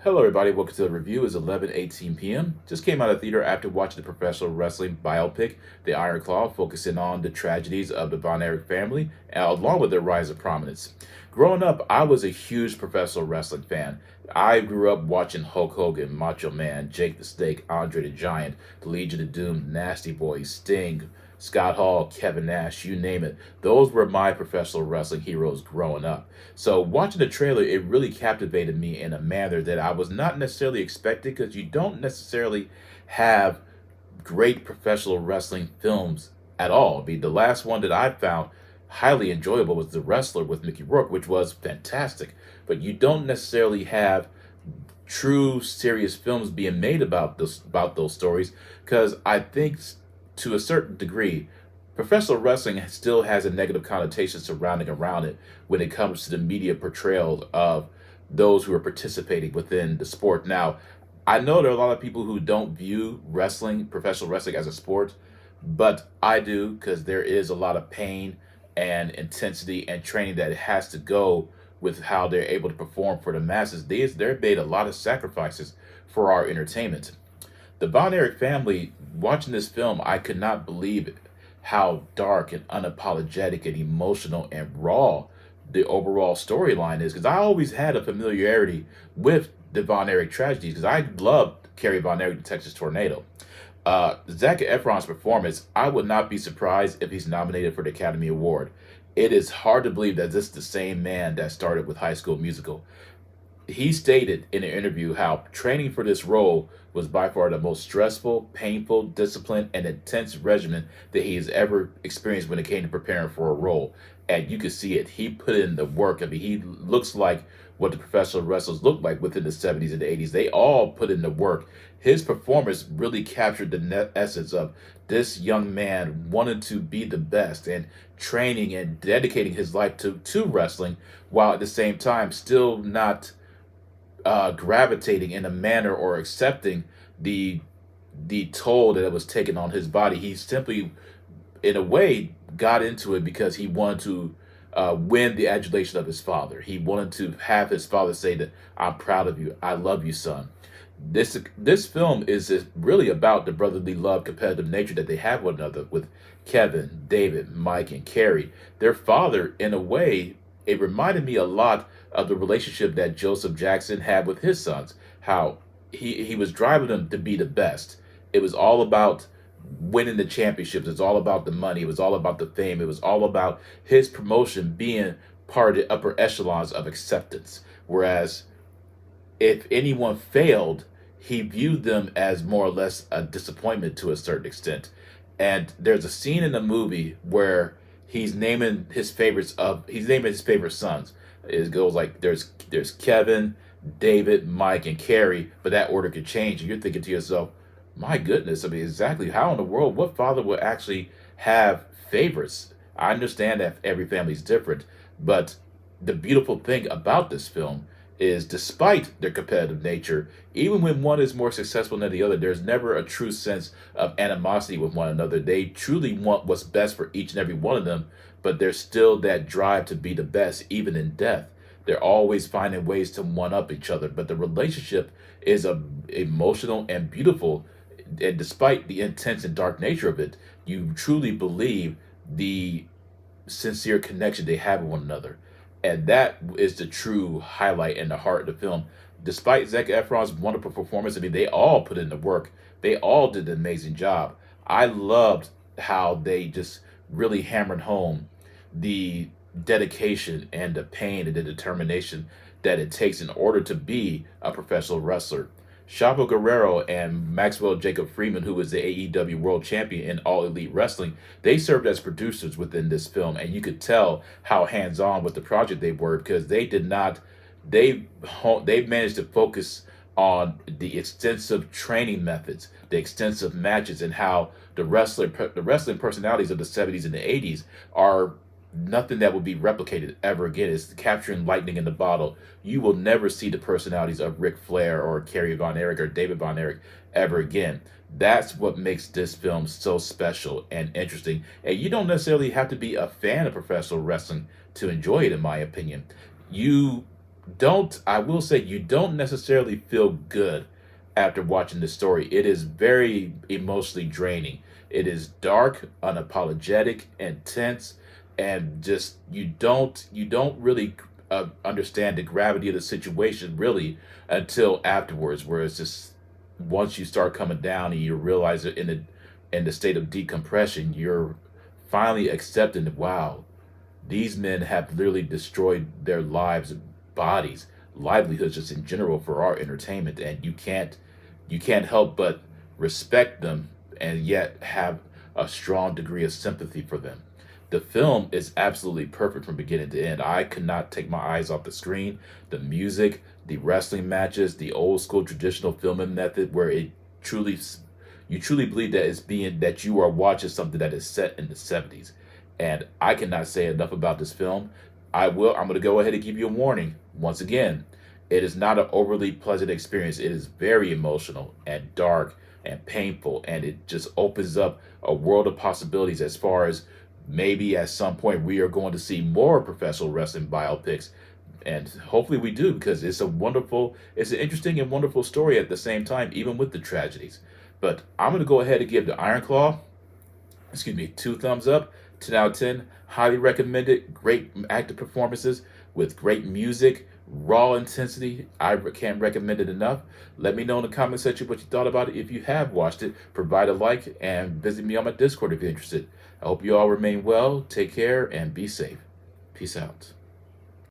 Hello, everybody. Welcome to the review. It's 11:18 p.m. Just came out of theater after watching the professional wrestling biopic, The Iron Claw, focusing on the tragedies of the Von Erich family, along with their rise of prominence. Growing up, I was a huge professional wrestling fan. I grew up watching Hulk Hogan, Macho Man, Jake the Snake, Andre the Giant, the Legion of Doom, Nasty Boy, Sting, Scott Hall, Kevin Nash, you name it. Those were my professional wrestling heroes growing up. So watching the trailer, it really captivated me in a manner that I was not necessarily expecting because you don't necessarily have great professional wrestling films at all. I mean, the last one that I found highly enjoyable was The Wrestler with Mickey Rourke, which was fantastic. But you don't necessarily have true serious films being made about those stories because I think to a certain degree professional wrestling still has a negative connotation surrounding around it when it comes to the media portrayal of those who are participating within the sport. Now, I know there are a lot of people who don't view professional wrestling as a sport, but I do because there is a lot of pain and intensity and training that has to go with how they're able to perform for the masses. They're made a lot of sacrifices for our entertainment. The Von Erich family, watching this film, I could not believe how dark and unapologetic and emotional and raw the overall storyline is. Because I always had a familiarity with the Von Erich tragedies because I loved Kerry Von Erich, the Texas Tornado. Zac Efron's performance, I would not be surprised if he's nominated for the Academy Award. It is hard to believe that this is the same man that started with High School Musical. He stated in an interview how training for this role was by far the most stressful, painful, disciplined, and intense regimen that he has ever experienced when it came to preparing for a role. And you could see it. He put in the work. I mean, he looks like what the professional wrestlers looked like within the 70s and the 80s. They all put in the work. His performance really captured the essence of this young man wanting to be the best and training and dedicating his life to wrestling while at the same time still not gravitating in a manner or accepting the toll that it was taken on his body. He simply, in a way, got into it because he wanted to win the adulation of his father. He wanted to have his father say that I'm proud of you, I love you, son. This film is really about the brotherly love, competitive nature that they have one another with Kevin, David, Mike, and Carrie. Their father, in a way, it reminded me a lot of the relationship that Joseph Jackson had with his sons. How he was driving them to be the best. It was all about winning the championships. It's all about the money. It was all about the fame. It was all about his promotion being part of the upper echelons of acceptance. Whereas if anyone failed, he viewed them as more or less a disappointment to a certain extent. And there's a scene in the movie where he's naming his favorite sons. It goes like there's Kevin, David, Mike, and Carrie, but that order could change. And you're thinking to yourself, my goodness, I mean, exactly how in the world, what father would actually have favorites? I understand that every family's different, but the beautiful thing about this film is despite their competitive nature, even when one is more successful than the other, there's never a true sense of animosity with one another. They truly want what's best for each and every one of them, but there's still that drive to be the best, even in death. They're always finding ways to one up each other, but the relationship is emotional and beautiful. And despite the intense and dark nature of it, you truly believe the sincere connection they have with one another. And that is the true highlight and the heart of the film. Despite Zac Efron's wonderful performance, I mean, they all put in the work. They all did an amazing job. I loved how they just really hammered home the dedication and the pain and the determination that it takes in order to be a professional wrestler. Chavo Guerrero and Maxwell Jacob Freeman, who was the AEW World Champion in All Elite Wrestling, they served as producers within this film, and you could tell how hands-on with the project they were because they did not. They managed to focus on the extensive training methods, the extensive matches, and how the wrestling personalities of the 70s and the 80s are nothing that will be replicated ever again. It's capturing lightning in the bottle. You will never see the personalities of Ric Flair or Kerry Von Erich or David Von Erich ever again. That's what makes this film so special and interesting. And you don't necessarily have to be a fan of professional wrestling to enjoy it, in my opinion. You don't I will say you don't necessarily feel good after watching the story. It is very emotionally draining. It is dark, unapologetic, intense, and just you don't really understand the gravity of the situation really until afterwards, where it's just once you start coming down and you realize it in the state of decompression, you're finally accepting that wow, these men have literally destroyed their lives, bodies, livelihoods just in general for our entertainment, and you can't help but respect them and yet have a strong degree of sympathy for them. The film is absolutely perfect from beginning to end. I could not take my eyes off the screen. The music, the wrestling matches, the old school traditional filming method where it truly you truly believe that it's being that you are watching something that is set in the 70s. And I cannot say enough about this film. I'm going to go ahead and give you a warning. Once again, it is not an overly pleasant experience. It is very emotional and dark and painful, and it just opens up a world of possibilities as far as maybe at some point we are going to see more professional wrestling biopics. And hopefully we do, because it's an interesting and wonderful story at the same time, even with the tragedies. But I'm going to go ahead and give the Iron Claw, excuse me, 2 thumbs up, 10 out of 10. Highly recommended. Great acting performances with great music, raw intensity. I can't recommend it enough. Let me know in the comment section what you thought about it. If you have watched it, provide a like and visit me on my Discord if you're interested. I hope you all remain well, take care, and be safe. Peace out.